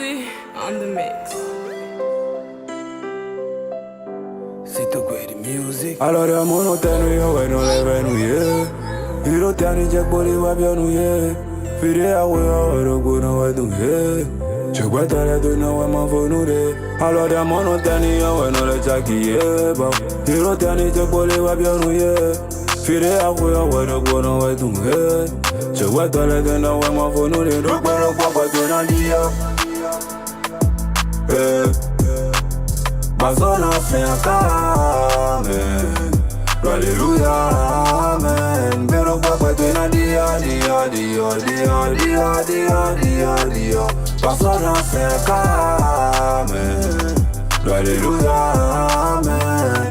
Foxy on the mix. Allora mono tenu io e non le venuie. Iro tiani jack boli wa bianuye. Fide a we oro guna wa duye. Chugweta le tu no wa ma fonure. Allora mono tenu io e non le jackie ba. Iro tiani jack boli wa bianuye. Fide a we oro guna wa duye. Chugweta le tu no wa ma fonure. Rukbero kwa tu na dia. Bazona fait un amen. Alléluia, amen. Pero papa te na dia. Bazona fait un amen. Alléluia, amen.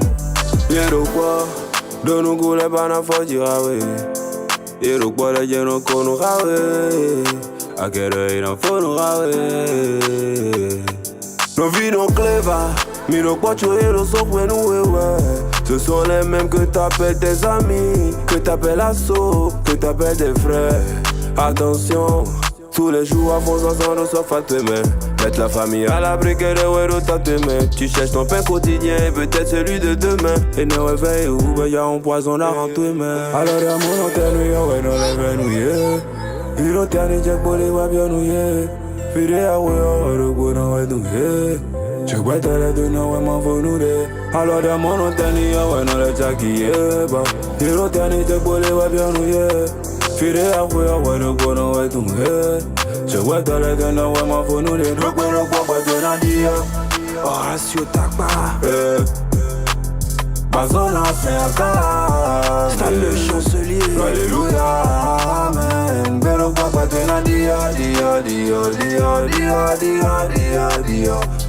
Yero kwa, donu kule bana foji rawe. Yero kwa le jeno kono rawe. Akere ina fono rawe. Nos vies non clever, mais nos poitrons sont nous, ce sont les mêmes que t'appelles tes amis, que t'appelles assos, que t'appelles tes frères. Attention, tous les jours à fond ensemble, sauf à te mettre. Mettre la famille à l'abri que les héros t'attendent. Tu cherches ton pain quotidien et peut-être celui de demain. Et ne réveille où ben y'a un poison là en toi main. Alors y'a mon antenne, ouais, non les venouillés. Il a tenu Jack Bolé, va bien nouiller. Fide a we oro guna wa duye. Chugweta le tu no wa ma fonure. Alors da mono teni ya we no le jackie ba. Hiro teni te bole wa bianuye. Fide a we oro guna wa duye. Chugweta le tu no wa ma fonure. Rukbero kwa tu na dia. Horacio Takba. Bazona fait un cas. Stade le chancelier. Alléluia, amen. Pero papa te na dia.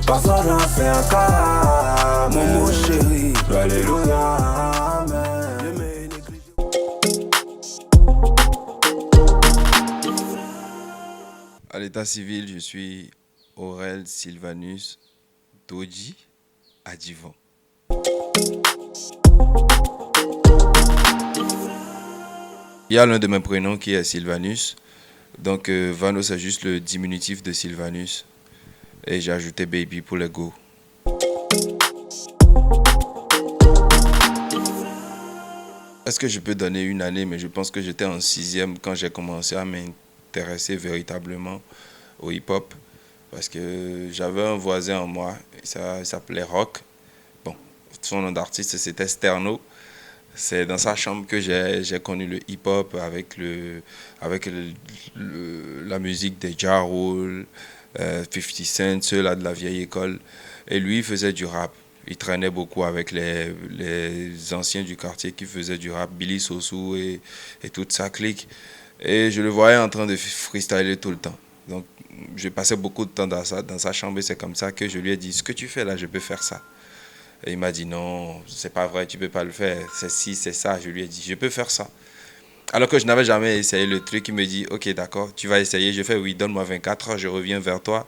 Bazona fait un cas. Momo chéri. Alléluia, amen. À l'état civil, je suis Aurel Sylvanus Doji Adjivan. Il y a l'un de mes prénoms qui est Sylvanus. Donc Vano, c'est juste le diminutif de Sylvanus. Et j'ai ajouté Baby pour le go. Est-ce que je peux donner une année? Mais je pense que j'étais en 6e quand j'ai commencé à m'intéresser véritablement au hip-hop. Parce que j'avais un voisin en moi, ça s'appelait Rock. Bon, son nom d'artiste c'était Sterno. C'est dans sa chambre que j'ai connu le hip-hop avec la musique des Ja Rule, 50 Cent, ceux-là de la vieille école. Et lui, il faisait du rap. Il traînait beaucoup avec les anciens du quartier qui faisaient du rap, Billy Sossou et toute sa clique. Et je le voyais en train de freestyler tout le temps. Donc, je passais beaucoup de temps dans sa chambre et c'est comme ça que je lui ai dit « Ce que tu fais là, je peux faire ça. » Et il m'a dit non, c'est pas vrai, tu peux pas le faire. C'est si, c'est ça. Je lui ai dit, je peux faire ça. Alors que je n'avais jamais essayé le truc, il me dit, ok, d'accord, tu vas essayer. Je fais oui, donne-moi 24 heures, je reviens vers toi.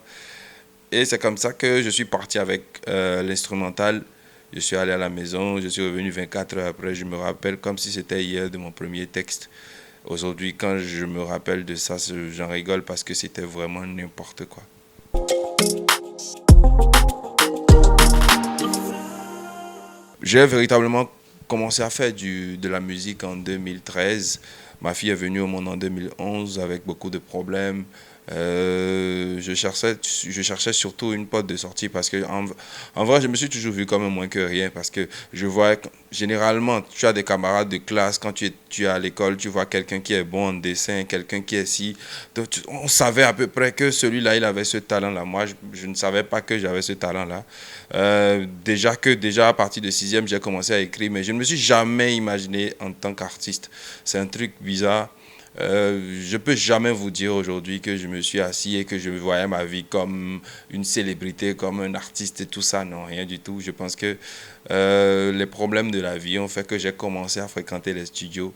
Et c'est comme ça que je suis parti avec l'instrumental. Je suis allé à la maison, je suis revenu 24 heures après. Je me rappelle comme si c'était hier de mon premier texte. Aujourd'hui, quand je me rappelle de ça, j'en rigole parce que c'était vraiment n'importe quoi. J'ai véritablement commencé à faire de la musique en 2013. Ma fille est venue au monde en 2011 avec beaucoup de problèmes. Je cherchais surtout une porte de sortie parce que en vrai, je me suis toujours vu comme un moins que rien parce que je vois généralement, tu as des camarades de classe, quand tu es à l'école, tu vois quelqu'un qui est bon en dessin, quelqu'un qui est si... Donc, on savait à peu près que celui-là, il avait ce talent-là. Moi, je ne savais pas que j'avais ce talent-là. Déjà à partir de 6e, j'ai commencé à écrire, mais je ne me suis jamais imaginé en tant qu'artiste. C'est un truc bizarre. Je peux jamais vous dire aujourd'hui que je me suis assis et que je voyais ma vie comme une célébrité, comme un artiste et tout ça. Non, rien du tout. Je pense que les problèmes de la vie ont fait que j'ai commencé à fréquenter les studios.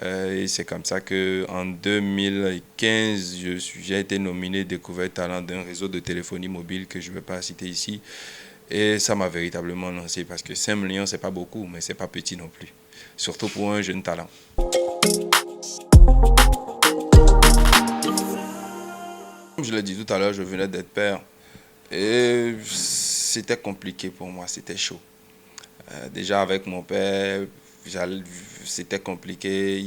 Et c'est comme ça qu'en 2015, j'ai été nominé Découvert Talent d'un réseau de téléphonie mobile que je ne vais pas citer ici. Et ça m'a véritablement lancé parce que 5 millions, c'est pas beaucoup, mais c'est pas petit non plus. Surtout pour un jeune talent. Comme je l'ai dit tout à l'heure, je venais d'être père. Et c'était compliqué pour moi, c'était chaud. Déjà avec mon père, c'était compliqué.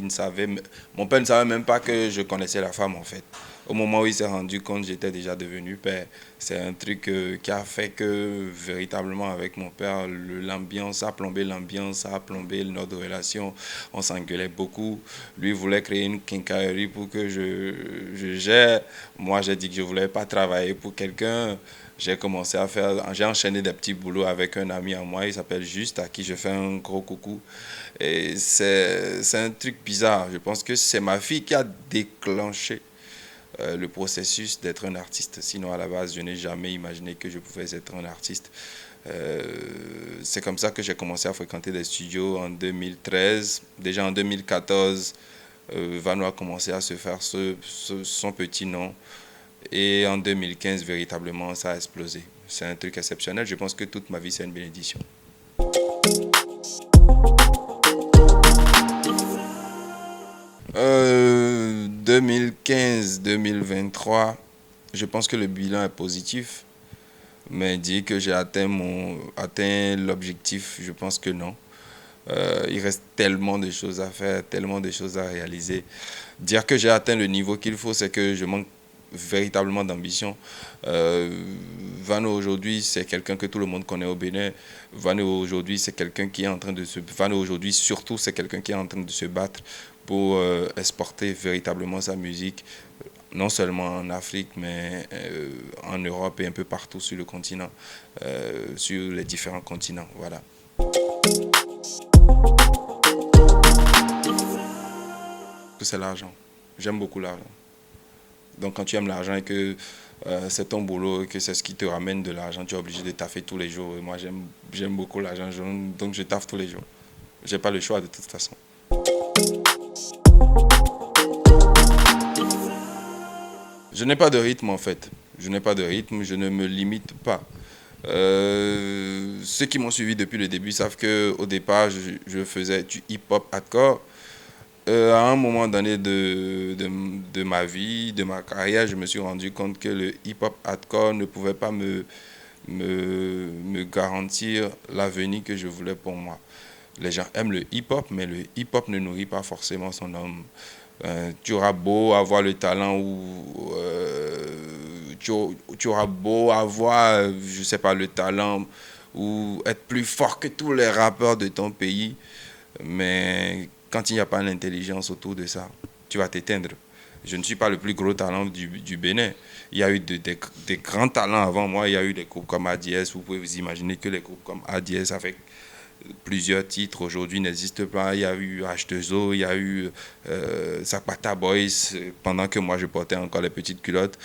Mon père ne savait même pas que je connaissais la femme en fait. Au moment où il s'est rendu compte, j'étais déjà devenu père. C'est un truc qui a fait que véritablement avec mon père, l'ambiance a plombé l'ambiance, a plombé notre relation. On s'engueulait beaucoup. Lui voulait créer une quincaillerie pour que je gère. Moi, j'ai dit que je ne voulais pas travailler pour quelqu'un. J'ai enchaîné des petits boulots avec un ami à moi, il s'appelle Juste, à qui je fais un gros coucou. Et c'est un truc bizarre. Je pense que c'est ma fille qui a déclenché le processus d'être un artiste. Sinon, à la base, je n'ai jamais imaginé que je pouvais être un artiste. C'est comme ça que j'ai commencé à fréquenter des studios en 2013. Déjà en 2014, Vano a commencé à se faire son petit nom. Et en 2015, véritablement, ça a explosé. C'est un truc exceptionnel. Je pense que toute ma vie, c'est une bénédiction. 2015-2023, je pense que le bilan est positif. Mais dire que j'ai atteint l'objectif, je pense que non. Il reste tellement de choses à faire, tellement de choses à réaliser. Dire que j'ai atteint le niveau qu'il faut, c'est que je manque véritablement d'ambition. Vano aujourd'hui, c'est quelqu'un que tout le monde connaît au Bénin. Vano aujourd'hui, c'est quelqu'un qui est en train de se... Vano aujourd'hui, surtout, c'est quelqu'un qui est en train de se battre pour exporter véritablement sa musique, non seulement en Afrique, mais en Europe et un peu partout sur le continent, sur les différents continents. Voilà. C'est l'argent. J'aime beaucoup l'argent. Donc quand tu aimes l'argent et que c'est ton boulot et que c'est ce qui te ramène de l'argent, tu es obligé de taffer tous les jours. Et moi, j'aime beaucoup l'argent, donc je taffe tous les jours. J'ai pas le choix de toute façon. Je n'ai pas de rythme en fait. Je n'ai pas de rythme, je ne me limite pas. Ceux qui m'ont suivi depuis le début savent qu'au départ, je faisais du hip-hop hardcore. À un moment donné de ma vie, de ma carrière, je me suis rendu compte que le hip-hop hardcore ne pouvait pas me garantir l'avenir que je voulais pour moi. Les gens aiment le hip-hop, mais le hip-hop ne nourrit pas forcément son homme. Tu auras beau avoir le talent ou tu auras beau avoir, je sais pas, le talent ou être plus fort que tous les rappeurs de ton pays, mais quand il n'y a pas l'intelligence autour de ça, tu vas t'éteindre. Je ne suis pas le plus gros talent du Bénin. Il y a eu des grands talents avant moi. Il y a eu des groupes comme ADS. Vous pouvez vous imaginer que les groupes comme ADS avec plusieurs titres aujourd'hui n'existent pas. Il y a eu H2O, il y a eu Sakpata Boys pendant que moi je portais encore les petites culottes.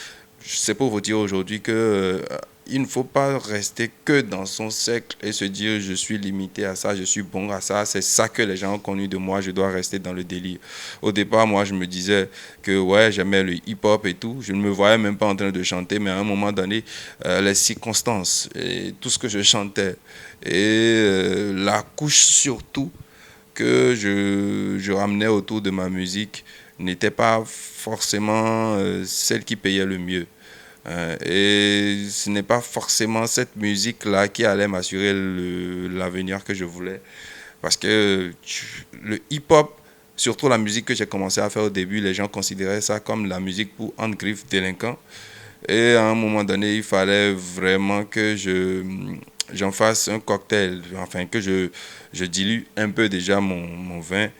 C'est pour vous dire aujourd'hui que il ne faut pas rester que dans son cercle et se dire je suis limité à ça, je suis bon à ça, c'est ça que les gens ont connu de moi, je dois rester dans le délire. Au départ, moi je me disais que ouais, j'aimais le hip-hop et tout, je ne me voyais même pas en train de chanter, mais à un moment donné, les circonstances et tout ce que je chantais et la couche surtout que je ramenais autour de ma musique n'était pas forcément celle qui payait le mieux. Et ce n'est pas forcément cette musique-là qui allait m'assurer l'avenir que je voulais. Parce que le hip-hop, surtout la musique que j'ai commencé à faire au début, les gens considéraient ça comme la musique pour griffes délinquants. Et à un moment donné, il fallait vraiment que j'en fasse un cocktail, enfin que je dilue un peu déjà mon vin,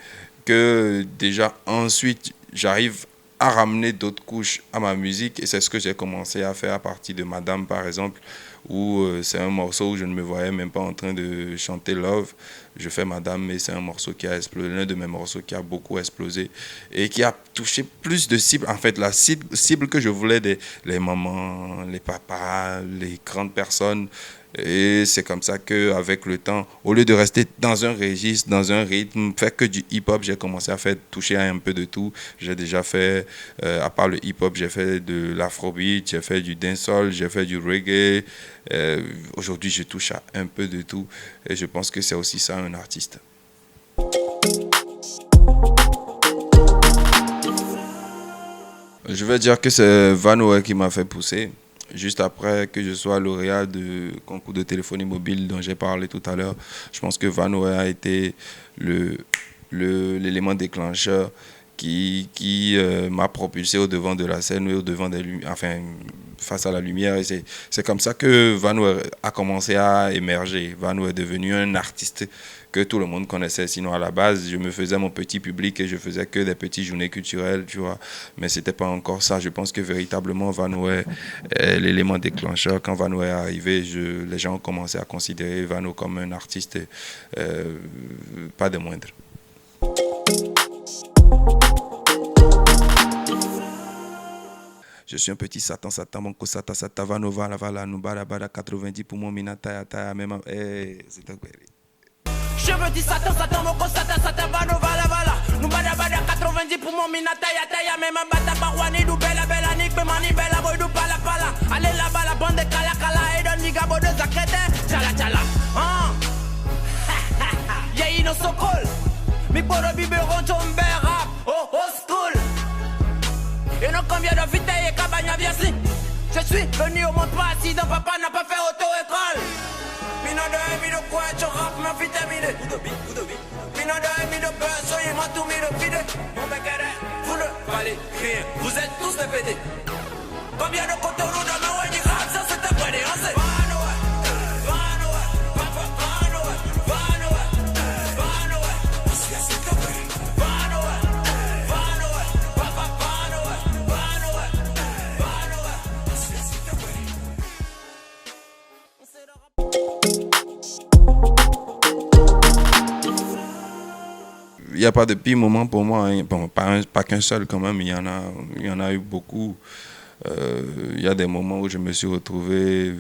que déjà ensuite j'arrive à ramener d'autres couches à ma musique et c'est ce que j'ai commencé à faire à partir de Madame par exemple où c'est un morceau où je ne me voyais même pas en train de chanter Love. Je fais Madame mais c'est un morceau qui a explosé, l'un de mes morceaux qui a beaucoup explosé et qui a touché plus de cibles. En fait la cible que je voulais, les mamans, les papas, les grandes personnes. Et c'est comme ça qu'avec le temps, au lieu de rester dans un registre, dans un rythme, faire que du hip-hop, j'ai commencé à faire toucher à un peu de tout. J'ai déjà fait, à part le hip-hop, j'ai fait de l'afrobeat, j'ai fait du dancehall, j'ai fait du reggae. Aujourd'hui, je touche à un peu de tout. Et je pense que c'est aussi ça un artiste. Je vais dire que c'est Vano qui m'a fait pousser. juste après que je sois lauréat du concours de téléphonie mobile dont j'ai parlé tout à l'heure, je pense que Vanoé a été l'élément déclencheur qui m'a propulsé au devant de la scène, au devant enfin, face à la lumière. Et c'est comme ça que Vanoé a commencé à émerger. Vanoé est devenu un artiste que tout le monde connaissait. Sinon, à la base, je me faisais mon petit public et je faisais que des petites journées culturelles, tu vois. Mais c'était pas encore ça. Je pense que véritablement, Vanoé est l'élément déclencheur. Quand Vanoé est arrivé, les gens ont commencé à considérer Vano comme un artiste, pas des moindres. Je suis un petit Satan, mon Satan, Satan, Vano, Vala, Nubara, Bada, 90 pour mon Minata, Taya, même. C'est un Je me dis Satan, mon Satan, Vano, Vala, Nubara, Bada, 90 pour mon Minata, Taya, même. Bata, Barwani, du Bella, Bella, Nick, Mani, Bella, Boy, du Pala, Pala. Allez là-bas, la bande de Kala, Kala, et de Nigabo de Zakrete, Tchala, Tchala. Y'a no sokol, mi poro biberon, tombe rap, oh, school. Et non combien de vite et cabane bien si. Je suis venu au monde pas accident, papa n'a pas fait auto-école. Mina de mi de quoi tu rap ma vitamine. Mina de mi de peur, soyez moi tout mi de vide. Mon mec vous ne valez rien, vous êtes tous des pédés. Combien de cotonou dans ma wani rap, ça c'est un point dérancé. Il n'y a pas de pire moment pour moi, hein. Bon, pas qu'un seul quand même, il y en a eu beaucoup. Il y a des moments où je me suis retrouvé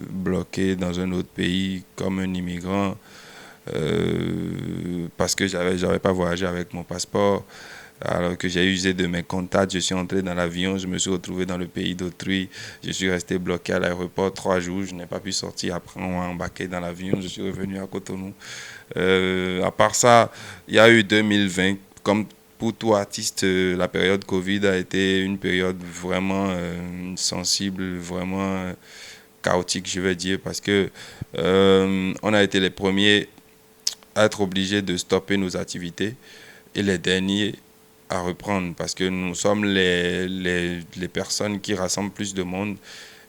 bloqué dans un autre pays comme un immigrant parce que j'avais pas voyagé avec mon passeport. Alors que j'ai usé de mes contacts, je suis entré dans l'avion, je me suis retrouvé dans le pays d'autrui, je suis resté bloqué à l'aéroport 3 jours, je n'ai pas pu sortir. Après on m'a embarqué dans l'avion, je suis revenu à Cotonou. À part ça, il y a eu 2020, comme pour tout artiste, la période Covid a été une période vraiment sensible, vraiment chaotique, je vais dire, parce que on a été les premiers à être obligés de stopper nos activités et les derniers à reprendre, parce que nous sommes les personnes qui rassemblent plus de monde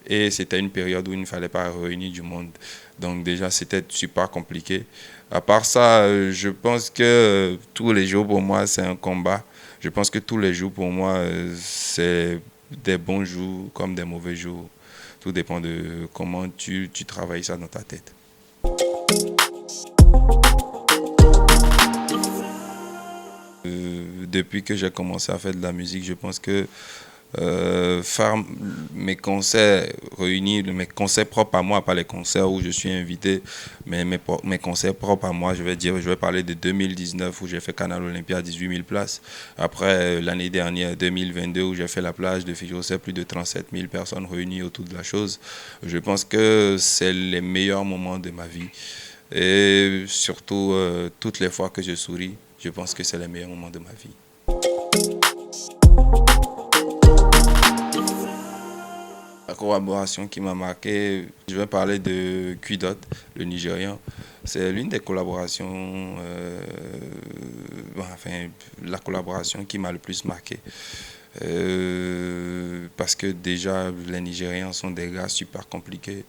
et c'était une période où il ne fallait pas réunir du monde. Donc déjà, c'était super compliqué. À part ça, je pense que tous les jours pour moi, c'est un combat. Je pense que tous les jours pour moi, c'est des bons jours comme des mauvais jours. Tout dépend de comment tu travailles ça dans ta tête. Depuis que j'ai commencé à faire de la musique, je pense que faire mes concerts réunis, mes concerts propres à moi, pas les concerts où je suis invité, mais mes concerts propres à moi, je vais parler de 2019 où j'ai fait Canal Olympia à 18 000 places. Après l'année dernière, 2022, où j'ai fait la plage de Fijosé, plus de 37 000 personnes réunies autour de la chose. Je pense que c'est les meilleurs moments de ma vie. Et surtout, toutes les fois que je souris, je pense que c'est les meilleurs moments de ma vie. La collaboration qui m'a marqué, je vais parler de Quidot, le Nigérian. C'est l'une des collaborations, la collaboration qui m'a le plus marqué. Parce que déjà, les Nigérians sont des gars super compliqués.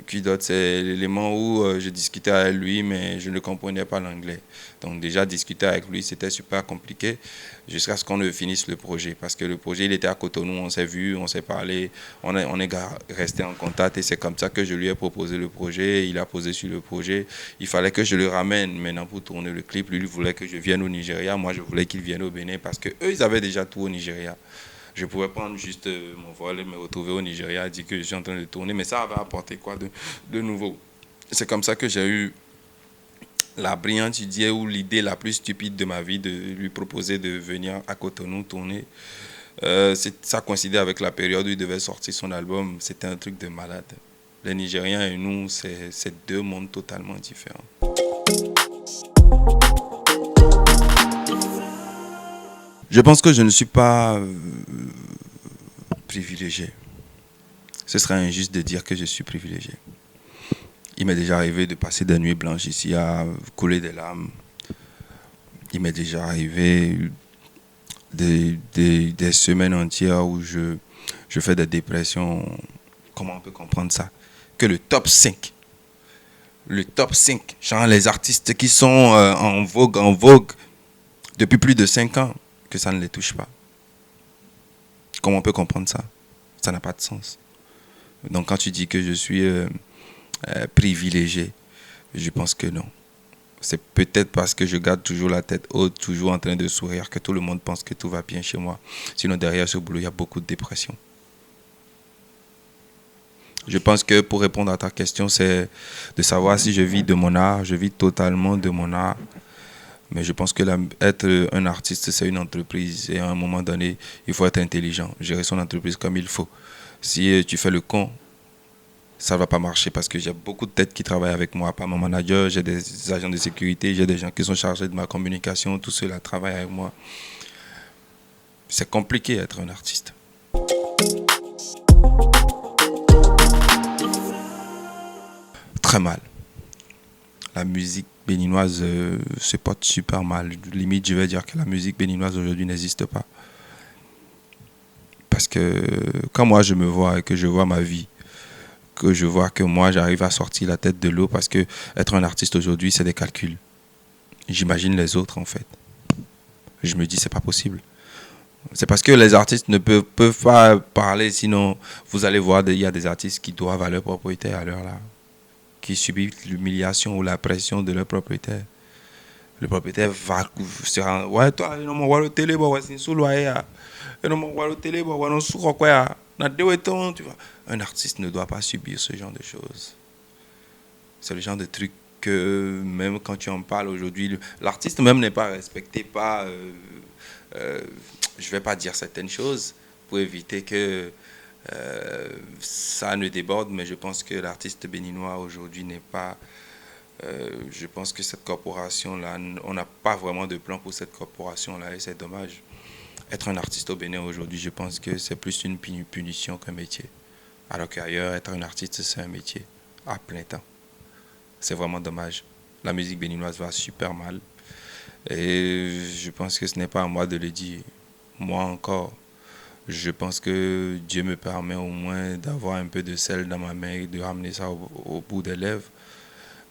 Quidot, c'est l'élément où je discutais avec lui, mais je ne comprenais pas l'anglais. Donc déjà, discuter avec lui, c'était super compliqué jusqu'à ce qu'on ne finisse le projet. Parce que le projet, il était à Cotonou, on s'est vu, on s'est parlé, on est resté en contact et c'est comme ça que je lui ai proposé le projet. Il a posé sur le projet. Il fallait que je le ramène maintenant pour tourner le clip. Lui, il voulait que je vienne au Nigeria. Moi, je voulais qu'il vienne au Bénin parce qu'eux, ils avaient déjà tout au Nigeria. Je pouvais prendre juste mon vol et me retrouver au Nigeria, dire que je suis en train de tourner, mais ça avait apporté quoi de nouveau. C'est comme ça que j'ai eu la brillante idée ou l'idée la plus stupide de ma vie de lui proposer de venir à Cotonou tourner. Ça coïncidait avec la période où il devait sortir son album. C'était un truc de malade. Les Nigériens et nous, c'est deux mondes totalement différents. Je pense que je ne suis pas privilégié. ce serait injuste de dire que je suis privilégié. Il m'est déjà arrivé de passer des nuits blanches ici à couler des larmes. Il m'est déjà arrivé des semaines entières où je fais des dépressions. Comment on peut comprendre ça? Que le top 5, genre les artistes qui sont en vogue depuis plus de 5 ans, que ça ne les touche pas. Comment on peut comprendre ça? Ça n'a pas de sens. Donc quand tu dis que je suis privilégié, je pense que non. C'est peut-être parce que je garde toujours la tête haute, toujours en train de sourire, que tout le monde pense que tout va bien chez moi. Sinon, derrière ce boulot, il y a beaucoup de dépression. Je pense que pour répondre à ta question, c'est de savoir si je vis de mon art. Je vis totalement de mon art. Mais je pense que être un artiste, c'est une entreprise. Et à un moment donné, il faut être intelligent, gérer son entreprise comme il faut. Si tu fais le con, ça ne va pas marcher parce que j'ai beaucoup de têtes qui travaillent avec moi. Pas mon manager, j'ai des agents de sécurité, j'ai des gens qui sont chargés de ma communication. Tout cela travaille avec moi. C'est compliqué d'être un artiste. Très mal. La musique béninoise se porte super mal. Limite, je vais dire que la musique béninoise aujourd'hui n'existe pas. Parce que quand moi je me vois et que je vois ma vie, que je vois que moi j'arrive à sortir la tête de l'eau, parce que être un artiste aujourd'hui, c'est des calculs. J'imagine les autres en fait. Je me dis c'est pas possible. C'est parce que les artistes ne peuvent pas parler, sinon vous allez voir, il y a des artistes qui doivent à leur propriétaire à l'heure là, qui subissent l'humiliation ou la pression de leur propriétaire. Le propriétaire va se rendre, ouais toi, non mon le télé, ouais c'est sous loyer, non mon le télé, ouais non sous quoi, tu vois. Un artiste ne doit pas subir ce genre de choses. C'est le genre de truc que même quand tu en parles aujourd'hui, l'artiste même n'est pas respecté, pas, je vais pas dire certaines choses pour éviter que ça ne déborde, mais je pense que l'artiste béninois aujourd'hui n'est pas... je pense que cette corporation-là, on n'a pas vraiment de plan pour cette corporation-là et c'est dommage. Être un artiste au Bénin aujourd'hui, je pense que c'est plus une punition qu'un métier. Alors qu'ailleurs, être un artiste, c'est un métier à plein temps. C'est vraiment dommage. La musique béninoise va super mal. Et je pense que ce n'est pas à moi de le dire. Moi encore, je pense que Dieu me permet au moins d'avoir un peu de sel dans ma main et de ramener ça au bout des lèvres.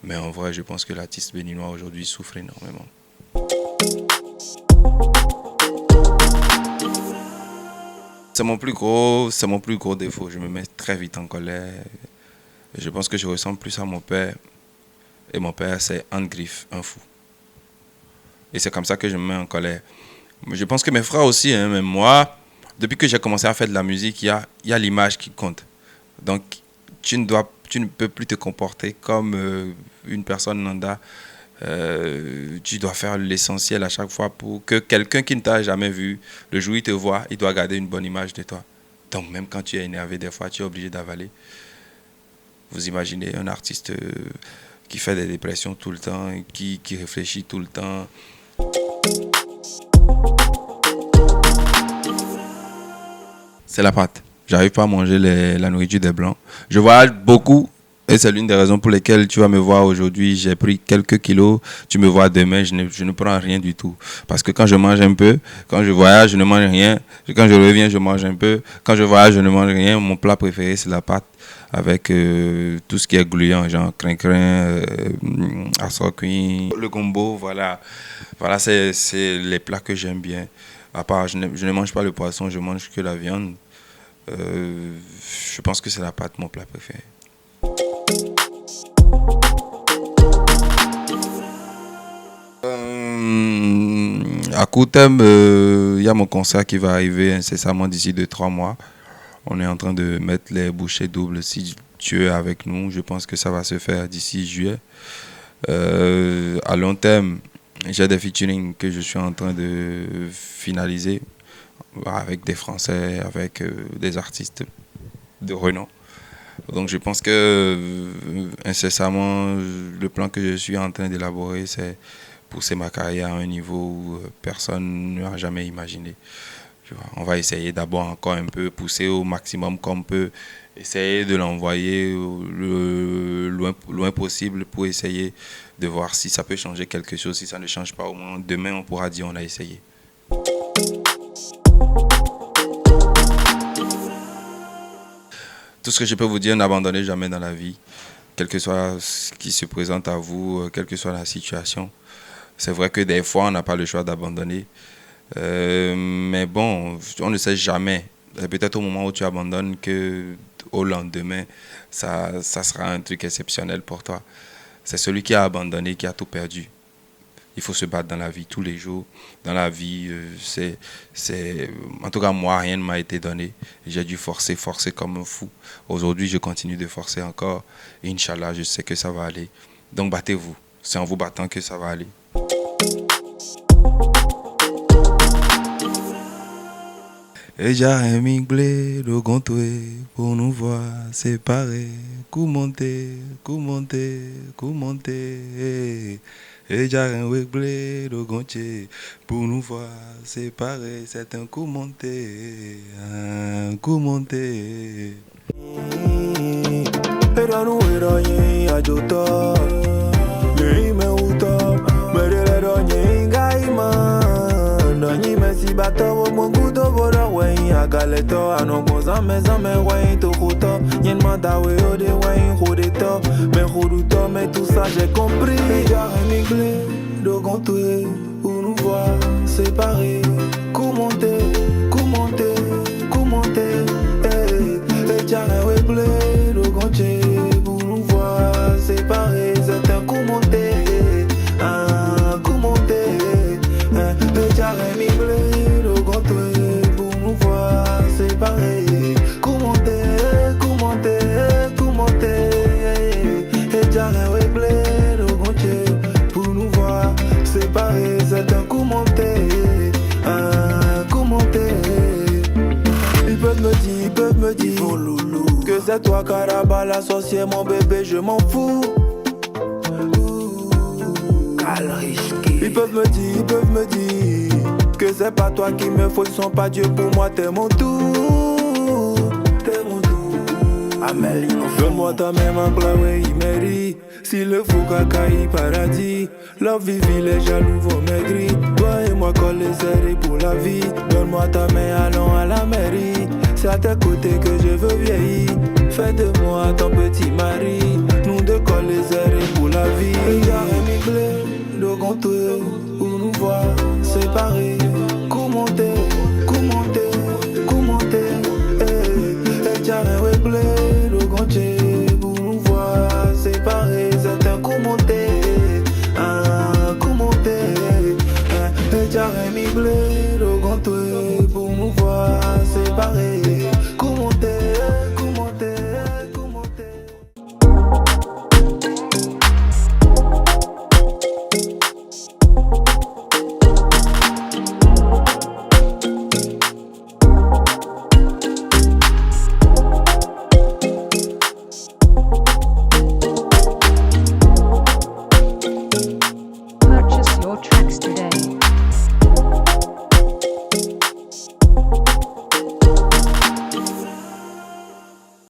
Mais en vrai, je pense que l'artiste béninois aujourd'hui souffre énormément. C'est mon plus gros défaut. Je me mets très vite en colère. Je pense que je ressemble plus à mon père. Et mon père, c'est un griffe, un fou. Et c'est comme ça que je me mets en colère. Je pense que mes frères aussi, hein, même moi, depuis que j'ai commencé à faire de la musique, il y a l'image qui compte. Donc, tu ne peux plus te comporter comme une personne lambda. Tu dois faire l'essentiel à chaque fois pour que quelqu'un qui ne t'a jamais vu, le jour où il te voit, il doit garder une bonne image de toi. Donc même quand tu es énervé, des fois, tu es obligé d'avaler. Vous imaginez un artiste qui fait des dépressions tout le temps, qui réfléchit tout le temps. C'est la pâte. J'arrive pas à manger la nourriture des blancs. Je voyage beaucoup. Et c'est l'une des raisons pour lesquelles tu vas me voir aujourd'hui, j'ai pris quelques kilos. Tu me vois demain, je ne prends rien du tout. Parce que quand je mange un peu, quand je voyage, je ne mange rien. Quand je reviens, je mange un peu. Quand je voyage, je ne mange rien. Mon plat préféré, c'est la pâte avec tout ce qui est gluant, genre crin-crin, assorquin, le gombo, voilà. Voilà, c'est les plats que j'aime bien. À part, je ne mange pas le poisson, je mange que la viande. Je pense que c'est la pâte, mon plat préféré. À court terme, il y a mon concert qui va arriver incessamment d'ici 2-3 mois. On est en train de mettre les bouchées doubles. Si tu es avec nous, je pense que ça va se faire d'ici juillet. À long terme, j'ai des featuring que je suis en train de finaliser avec des Français, avec des artistes de renom. Donc je pense que incessamment, le plan que je suis en train d'élaborer, c'est pousser ma carrière à un niveau où personne n'a jamais imaginé. On va essayer d'abord encore un peu, pousser au maximum qu'on peut, essayer de l'envoyer le loin possible pour essayer de voir si ça peut changer quelque chose. Si ça ne change pas, au moins demain, on pourra dire on a essayé. Tout ce que je peux vous dire, n'abandonnez jamais dans la vie, quel que soit ce qui se présente à vous, quelle que soit la situation. C'est vrai que des fois, on n'a pas le choix d'abandonner. Mais bon, on ne sait jamais. C'est peut-être au moment où tu abandonnes qu'au lendemain, ça sera un truc exceptionnel pour toi. C'est celui qui a abandonné qui a tout perdu. Il faut se battre dans la vie tous les jours. Dans la vie, en tout cas, moi, rien ne m'a été donné. J'ai dû forcer comme un fou. Aujourd'hui, je continue de forcer encore. Et Inch'Allah, je sais que ça va aller. Donc, battez-vous. C'est en vous battant que ça va aller. Et j'ai mis blé de gontoé pour nous voir séparés. Coup monté. Et j'ai un blé de gontier pour nous voir séparés. C'est un coup monté. Si bato mon gudo bora wen agaleto anongo zame wen to khuto yen manda we ode wen khodeto me khoduto mais tout ça j'ai compris déjà réglé de gontoé pour nous voir séparés commenter et déjà réglé de gontier pour nous voir séparés c'est un commenter déjà réglé pour nous voir séparés. Commenter. Et déjà réglé pour nous voir séparés. C'est un commenter. Ils peuvent me dire oh, loulou, que c'est toi Caraba l'associé mon bébé, je m'en fous. Ils peuvent me dire que c'est pas toi qui me faut, ils sont pas Dieu pour moi, t'es mon tout. Amélie, donne-moi ta main, ma clave, il mérite. S'il le faut, cacaï, paradis. Love vivi, les jaloux vont maigrir. Toi et moi, coller serré pour la vie. Donne-moi ta main, allons à la mairie. C'est à tes côtés que je veux vieillir. Fais de moi ton petit mari. Nous deux coller serré pour la vie. Regarde mes blés, de gontoé, pour nous voir séparés. Commenter. Et j'arrête réglé, le gontier, pour nous voir séparés. C'est un commenter. Et j'arrête réglé, le gontier, pour nous voir séparés. Commenter. Purchase your tracks today.